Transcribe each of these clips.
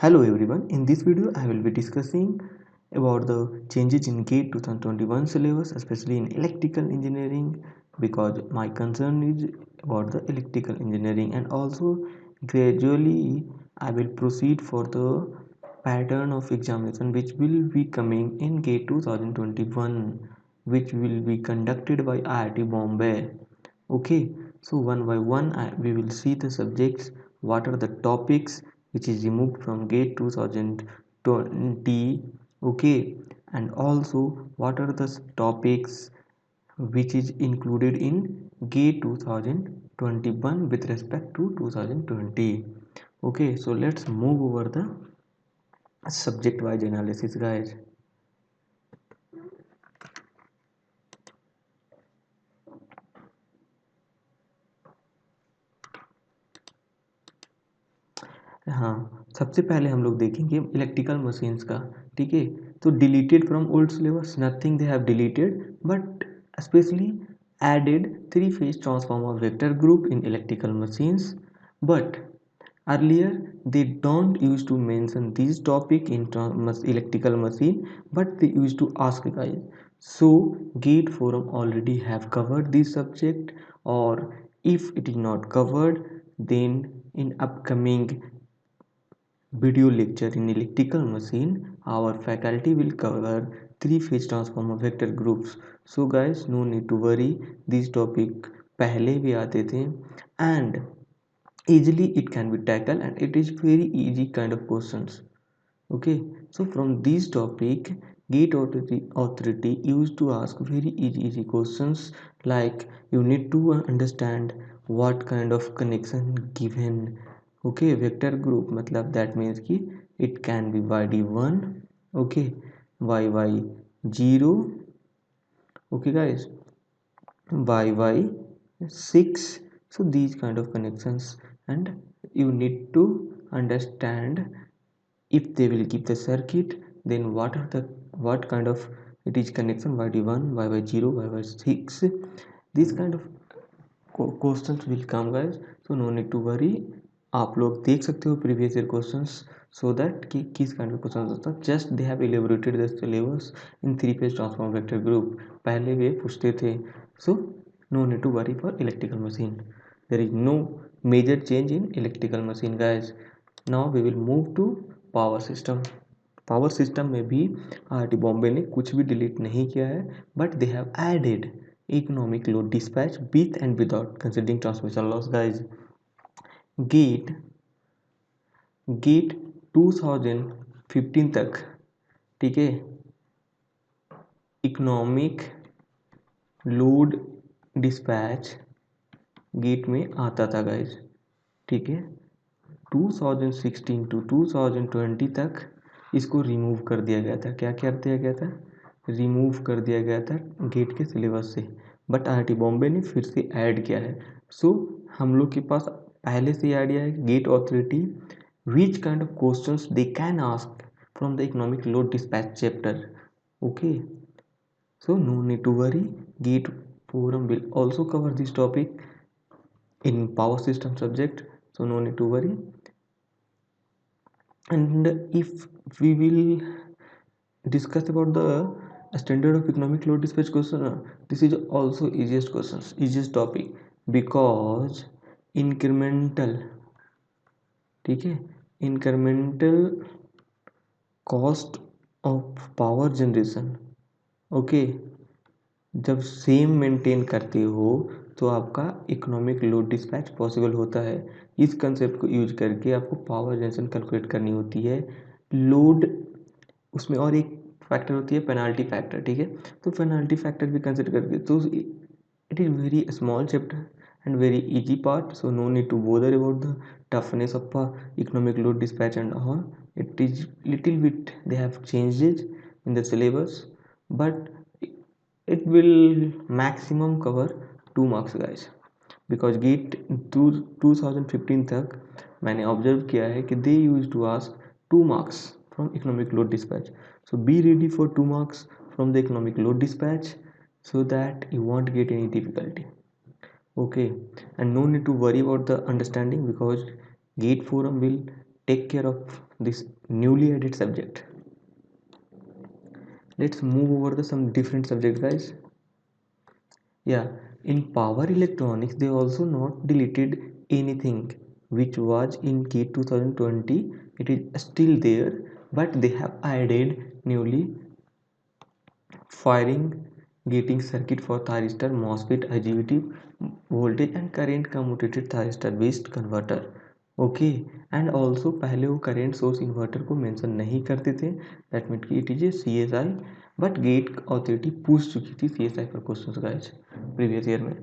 Hello everyone, in this video I will be discussing about the changes in GATE 2021 syllabus, especially in electrical engineering, because my concern is about the electrical engineering, and also gradually I will proceed for the pattern of examination which will be coming in GATE 2021, which will be conducted by IIT Bombay. Okay, so one by one we will see the subjects, what are the topics which is removed from GATE 2020. Okay, and also what are the topics which is included in GATE 2021 with respect to 2020. Okay, so let's move over the subject wise analysis, guys. हाँ, सबसे पहले हम लोग देखेंगे electrical machines का। ठीक है, तो deleted from old syllabus, nothing they have deleted, but specially added three phase transformer vector group in electrical machines. But earlier they don't used to mention this topic in electrical machine, but they used to ask, guys. So GATE forum already have covered this subject, or if it is not covered, then in upcoming video lecture in electrical machine our faculty will cover three phase transformer vector groups. So guys, no need to worry, this topic पहले भी आते थे and easily it can be tackled, and it is very easy kind of questions. Okay, so from this topic GATE authority used to ask very easy questions, like you need to understand what kind of connection given. Okay, vector group मतलब that means कि it can be YD1, okay, YY0, okay guys, YY6. So these kind of connections, and you need to understand if they will give the circuit, then what kind of it is connection, YD1, YY0, YY6. These kind of questions will come guys, so no need to worry. आप लोग देख सकते हो previous year questions, so that कि किस kind of question होता है। Just they have elaborated the syllabus in three phase transform vector group, पहले वे पूछते थे। So no need to worry for electrical machine, there is no major change in electrical machine guys. Now we will move to power system. Power system में भी IIT Bombay ने कुछ भी delete नहीं किया है, but they have added economic load dispatch with and without considering transmission loss, guys. GATE 2015 तक, ठीक है, इकोनॉमिक लोड डिस्पैच गेट में आता था गाइज। ठीक है, 2016 टू 2020 तक इसको रिमूव कर दिया गया था। क्या कर दिया गया था? रिमूव कर दिया गया था गेट के सिलेबस से, बट आईआईटी बॉम्बे ने फिर से ऐड किया है। सो हम लोग के पास पहले से आइडिया है GATE authority which kind of questions they can ask from the economic load dispatch chapter. Okay, so no need to worry, GATE forum will also cover this topic in power system subject, so no need to worry. And if we will discuss about the standard of economic load dispatch question, this is also easiest questions, easiest topic, because incremental, ठीक है, incremental cost of power generation, okay, जब same maintain करते हो तो आपका economic load dispatch possible होता है। इस कंसेप्ट को यूज करके आपको पावर जनरेशन कैलकुलेट करनी होती है। लोड, उसमें और एक फैक्टर होती है पेनाल्टी फैक्टर, ठीक है, तो पेनाल्टी फैक्टर भी कंसिडर करके, तो it is very small chapter and very easy part, so no need to bother about the toughness of economic load dispatch and all. It is little bit they have changed it in the syllabus, but it will maximum cover 2 marks guys, because GATE 2015 तक मैंने observe किया है कि they use to ask 2 marks from economic load dispatch. So be ready for 2 marks from the economic load dispatch, so that you won't get any difficulty. Okay, and no need to worry about the understanding, because GATE forum will take care of this newly added subject. Let's move over the some different subject, guys. Yeah, in power electronics they also not deleted anything which was in GATE 2020. It is still there, but they have added newly firing gating circuit for thyristor MOSFET IGBT voltage and current commutated thyristor based converter. Okay, and also पहले वो current source inverter को mention नहीं करते थे, that mean कि it is a CSI, but get authority पूछ चुकी थी CSI पर क्वेश्चंस गाइस प्रीवियस ईयर में.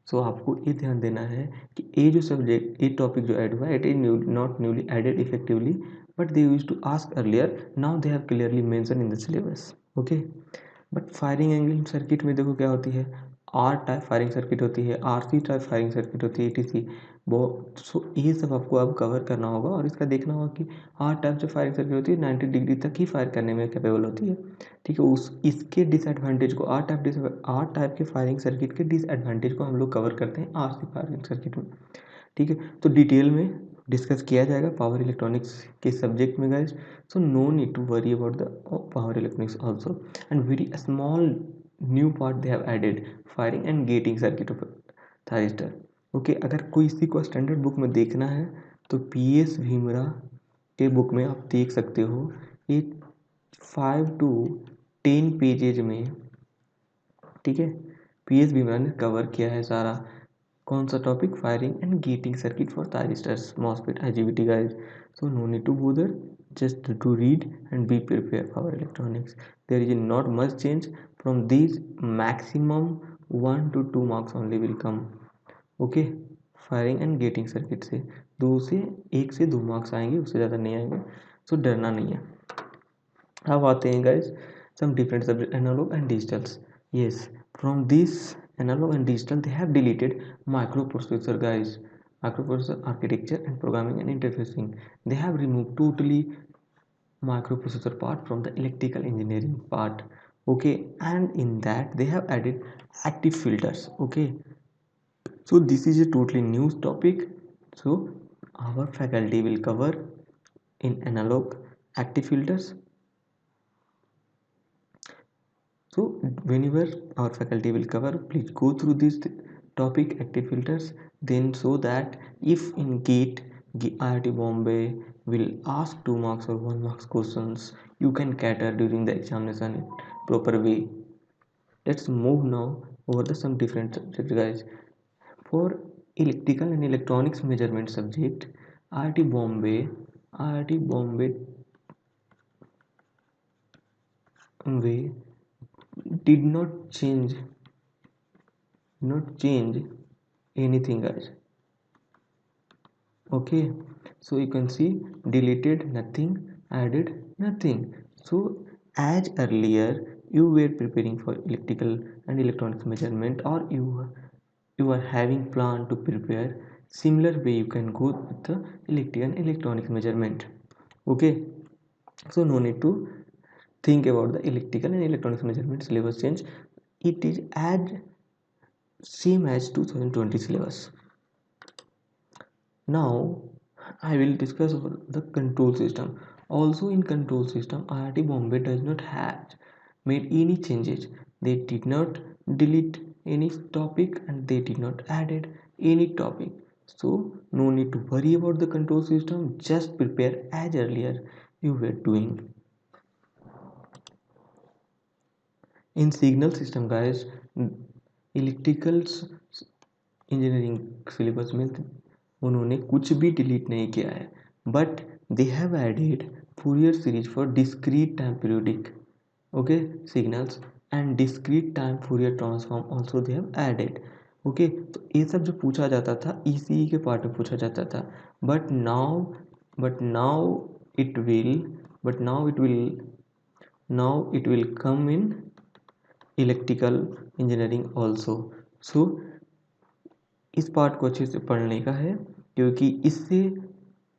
सो आपको ये ध्यान देना है कि ये जो सब्जेक्ट ये टॉपिक जो ऐड हुआ है it is not newly added effectively, but they use to ask earlier, now they have clearly mention in the syllabus. Okay, but firing angle circuit में देखो क्या होती है, आर टाइप फायरिंग सर्किट होती है, RC टाइप फायरिंग सर्किट होती है, ETC वो. सो ये सब आपको अब कवर करना होगा और इसका देखना होगा कि आर टाइप जो फायरिंग सर्किट होती है 90 डिग्री तक ही फायर करने में कैपेबल होती है. ठीक है, उस इसके डिसएडवांटेज को आर टाइप के फायरिंग सर्किट के डिसएडवांटेज को हम लोग कवर करते हैं RC फायरिंग सर्किट में. ठीक है, तो डिटेल में डिस्कस किया जाएगा पावर इलेक्ट्रॉनिक्स के सब्जेक्ट में guys. So no need to worry about the power electronics also, and very small new part they have added, firing and gating circuit of thyristor. Okay, अगर कोई इसी को standard book में देखना है तो PS भीमरा के बुक में आप देख सकते हो, ये 5 to 10 पेजेज में. ठीक है, PS भीमरा ने कवर किया है सारा. कौन सा topic, firing and gating circuit for thyristors MOSFET IGBT guys. So no need to bother, just to read and be prepared for our electronics. There is not much change from these, maximum 1 to 2 marks only will come. Okay, firing and gating circuit से 1 से 2 marks आएंगे, उससे ज़्यादा नहीं आएंगे. सो डरना नहीं है. अब आते हैं guys some different subject, analog and digitals. Yes, from this analog and digital they have deleted microprocessor guys, microprocessor architecture and programming and interfacing. They have removed totally microprocessor part from the electrical engineering part. Okay, and in that they have added active filters. Okay, so this is a totally new topic. So our faculty will cover in analog active filters. So whenever our faculty will cover, please go through this topic active filters, then so that if in GATE IIT Bombay will ask 2 marks or 1 marks questions, you can cater during the examination in proper way. Let's move now over the some different subjects guys. For electrical and electronics measurement subject, IIT Bombay way did not change anything guys. Okay, so you can see deleted nothing, added nothing. So as earlier you were preparing for electrical and electronics measurement, or you are having plan to prepare, similar way you can go with the electrical and electronics measurement. Okay, so no need to think about the electrical and electronics measurement syllabus change. It is as same as 2020 syllabus. Now I will discuss about the control system. Also in control system, IIT Bombay does not have made any changes. They did not delete any topic and they did not added any topic. So no need to worry about the control system. Just prepare as earlier you were doing. In signal system guys, electricals engineering syllabus में उन्होंने कुछ भी delete नहीं किया है, but they have added Fourier series for discrete time periodic okay signals and discrete time Fourier transform also they have added. Okay, तो ये सब जो पूछा जाता था ECE के पार्ट में पूछा जाता था, but now it will come in electrical engineering also. So इस पार्ट को अच्छे से पढ़ने का है, क्योंकि इससे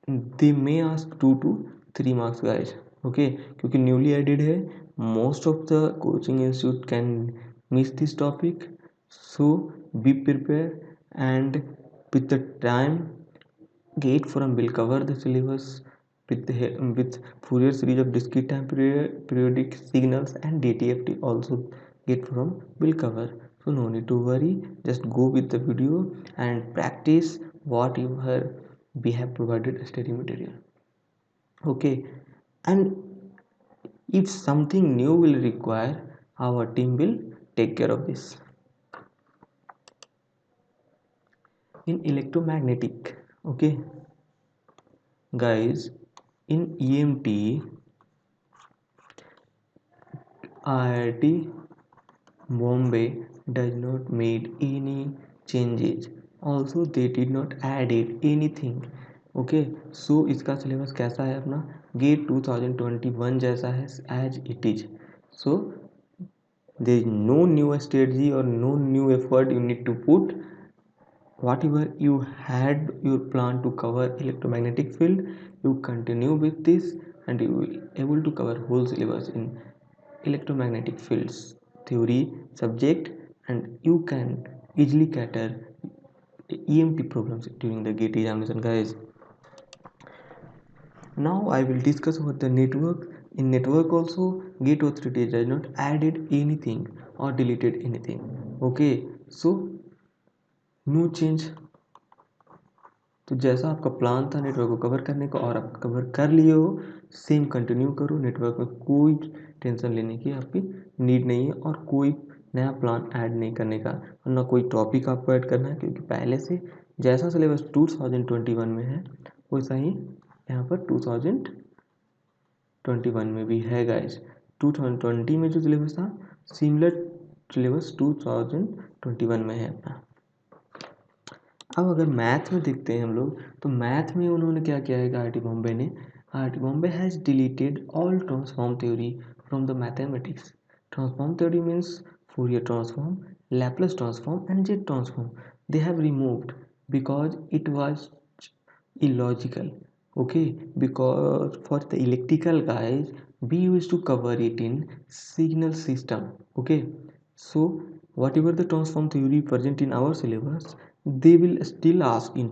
they may ask 2 to 3 marks guys. Okay, क्योंकि न्यूली एडेड है, most of the coaching institute can miss this topic. So be prepare and with the time GATE forum will cover the syllabus with Fourier series of discrete time periodic signals, and DTFT also get from will cover. So no need to worry, just go with the video and practice what you have we have provided study material. Okay, and if something new will require, our team will take care of this. In electromagnetic, okay guys, in EMT, IIT Bombay does not made any changes. Also they did not added anything. Okay, so इसका syllabus कैसा है अपना gate 2021 जैसा है as it is. So there is no new strategy or no new effort you need to put. Whatever you had your plan to cover electromagnetic field, you continue with this and you will able to cover whole syllabus in electromagnetic fields theory subject, and you can easily cater EMT problems during the GATE examination guys. Now I will discuss about the network. In network also GATE authority does not added anything or deleted anything. Okay, so no change. तो जैसा आपका plan था network को cover करने का और आप cover कर लिए हो, सेम कंटिन्यू करो। नेटवर्क में कोई टेंशन लेने की आपकी नीड नहीं है और कोई नया प्लान ऐड नहीं करने का, और ना कोई टॉपिक आपको ऐड करना है, क्योंकि पहले से जैसा सिलेबस 2021 में है वैसा ही यहाँ पर 2021 में भी है गाइज। 2020 में जो सिलेबस था सिमिलर सिलेबस 2021 में है अपना। अब अगर मैथ में देखते हैं हम लोग, तो मैथ में उन्होंने क्या किया है IIT बॉम्बे ने, IIT Bombay has deleted all transform theory from the mathematics. Transform theory means Fourier transform, Laplace transform and Z transform. They have removed because it was illogical. Okay, because for the electrical guys we used to cover it in signal system. Okay, so whatever the transform theory present in our syllabus, they will still ask in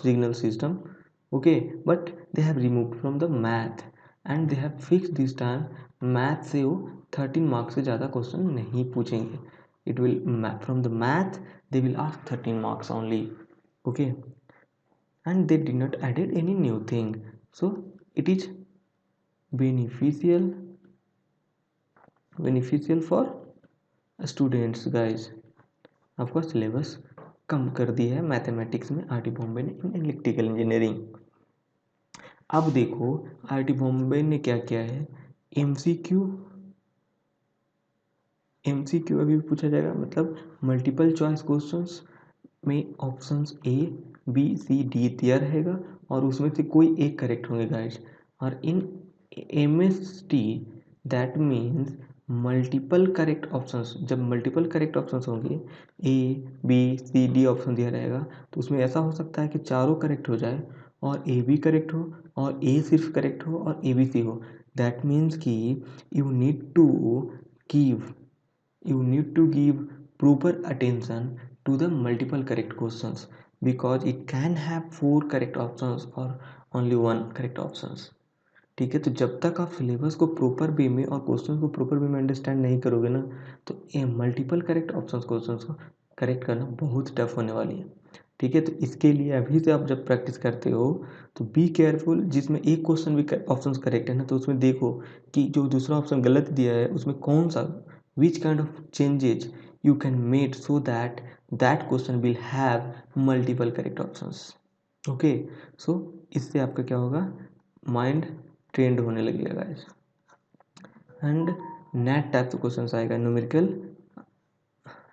signal system. Okay, but they have removed from the math and they have fixed this time math से वो 13 marks से ज़्यादा question नहीं पूछेंगे. It will from the math they will ask 13 marks only. Okay, and they did not added any new thing, so it is beneficial for students guys. आपका syllabus कम कर दिया है मैथमेटिक्स में IIT बॉम्बे ने इन इलेक्ट्रिकल इंजीनियरिंग. अब देखो IIT Bombay ने क्या किया है, एमसीक्यू अभी भी पूछा जाएगा, मतलब मल्टीपल चॉइस क्वेश्चंस में options A B C D दिया रहेगा और उसमें से कोई एक करेक्ट होंगे गाइस. और in MST that means multiple correct options, जब मल्टीपल करेक्ट ऑप्शंस होंगे A B C D option दिया रहेगा, तो उसमें ऐसा हो सकता है कि चारों करेक्ट हो जाए और ए भी करेक्ट हो और ए सिर्फ करेक्ट हो और ए बी सी हो. दैट मीन्स कि you need to give proper attention to the multiple correct questions, because it can have 4 correct options or only 1 correct options. ठीक है, तो जब तक आप सिलेबस को प्रॉपर वे में और क्वेश्चन को प्रॉपर वे में अंडरस्टैंड नहीं करोगे ना, तो ये मल्टीपल करेक्ट ऑप्शंस क्वेश्चन को करेक्ट करना बहुत टफ होने वाली है. ठीक है, तो इसके लिए अभी से आप जब प्रैक्टिस करते हो तो बी केयरफुल. जिसमें एक क्वेश्चन भी ऑप्शन करेक्ट है ना, तो उसमें देखो कि जो दूसरा ऑप्शन गलत दिया है उसमें कौन सा which kind of changes you can make so that that question will have multiple correct options. Okay, so इससे आपका क्या होगा, माइंड ट्रेंड होने लगेगा गाइस. एंड नेट टाइप के क्वेश्चन आएगा, न्यूमेरिकल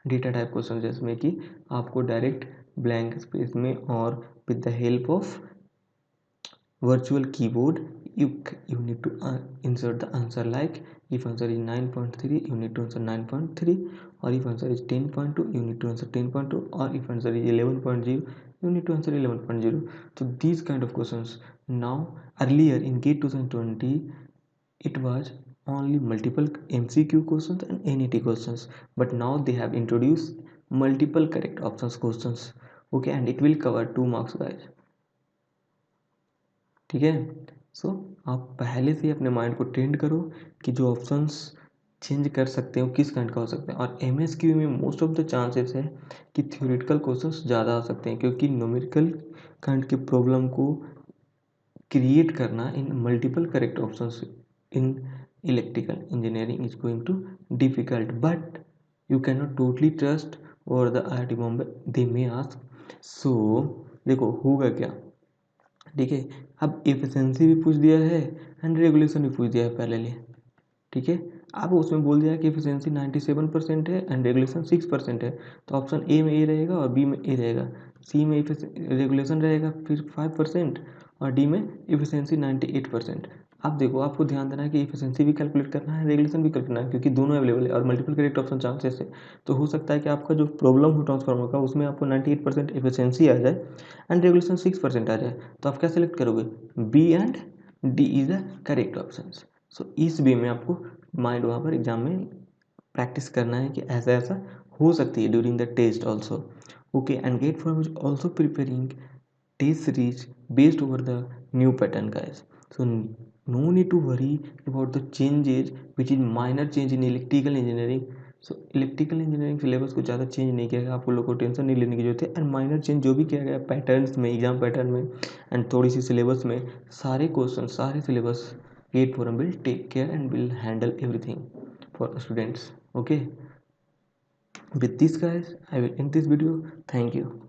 डेटा टाइप क्वेश्चन, जिसमें कि आपको डायरेक्ट ब्लैंक स्पेस में और with the help of virtual keyboard you need to insert the answer, like if answer is 9.3 you need to answer 9.3, or if answer is 10.2 you need to answer 10.2, or if answer is 11.0 you need to answer 11.0. So these kind of questions. Now earlier in GATE 2020 it was only multiple MCQ questions and NET questions, but now they have introduced multiple correct options questions. Okay, and it will cover 2 marks guys. ठीक है, सो आप पहले से अपने mind को trend करो कि जो ऑप्शंस चेंज कर सकते हो किस काइंड का हो सकता है। और MSQ में मोस्ट ऑफ द चांसेस है कि थ्योरेटिकल क्वेश्चंस ज़्यादा आ सकते हैं, क्योंकि न्यूमेरिकल काइंड के प्रॉब्लम को क्रिएट करना in multiple correct options in electrical engineering is going to difficult, but you can not totally trust और the IIT Bombay they may ask. So देखो होगा क्या, ठीक है। अब एफिशिएंसी भी पूछ दिया है एंड रेगुलेशन भी पूछ दिया है पैरेलली, ठीक है। अब उसमें बोल दिया है कि एफिशिएंसी 97% है एंड रेगुलेशन 6% है, तो ऑप्शन ए में ए रहेगा और बी में ए रहेगा, सी में रेगुलेशन रहेगा फिर 5% और डी में एफिशिएंसी 98%। अब देखो आपको ध्यान देना है कि एफिशिएंसी भी कैलकुलेट करना है, रेगुलेशन भी कैलकुलेट करना है, क्योंकि दोनों अवेलेबल है और मल्टीपल करेक्ट ऑप्शन चांसेस है। तो हो सकता है कि आपका जो प्रॉब्लम हो ट्रांसफार्मर का उसमें आपको 98% एफिशिएंसी आ जाए एंड रेगुलेशन 6% आ जाए, तो आप क्या सेलेक्ट करोगे, B and D is the correct option. So इस वे में आपको माइंड वहाँ पर एग्जाम में प्रैक्टिस करना है कि ऐसा ऐसा हो सकती है during the test also. Okay, and GATE for is also preparing test series based over the new pattern, guys. So no need to worry about the changes which is minor change in electrical engineering. So electrical engineering syllabus को ज़्यादा change नहीं किया गया, आपको लोगों को tension नहीं लेने की जरूरत है। एंड माइनर चेंज जो भी किया गया पैटर्न्स में, एग्जाम पैटर्न में एंड थोड़ी सी सिलेबस में, सारे क्वेश्चन सारे syllabus GATE forum will take care and will handle everything for students. Okay, with this guys I will end this video. Thank you.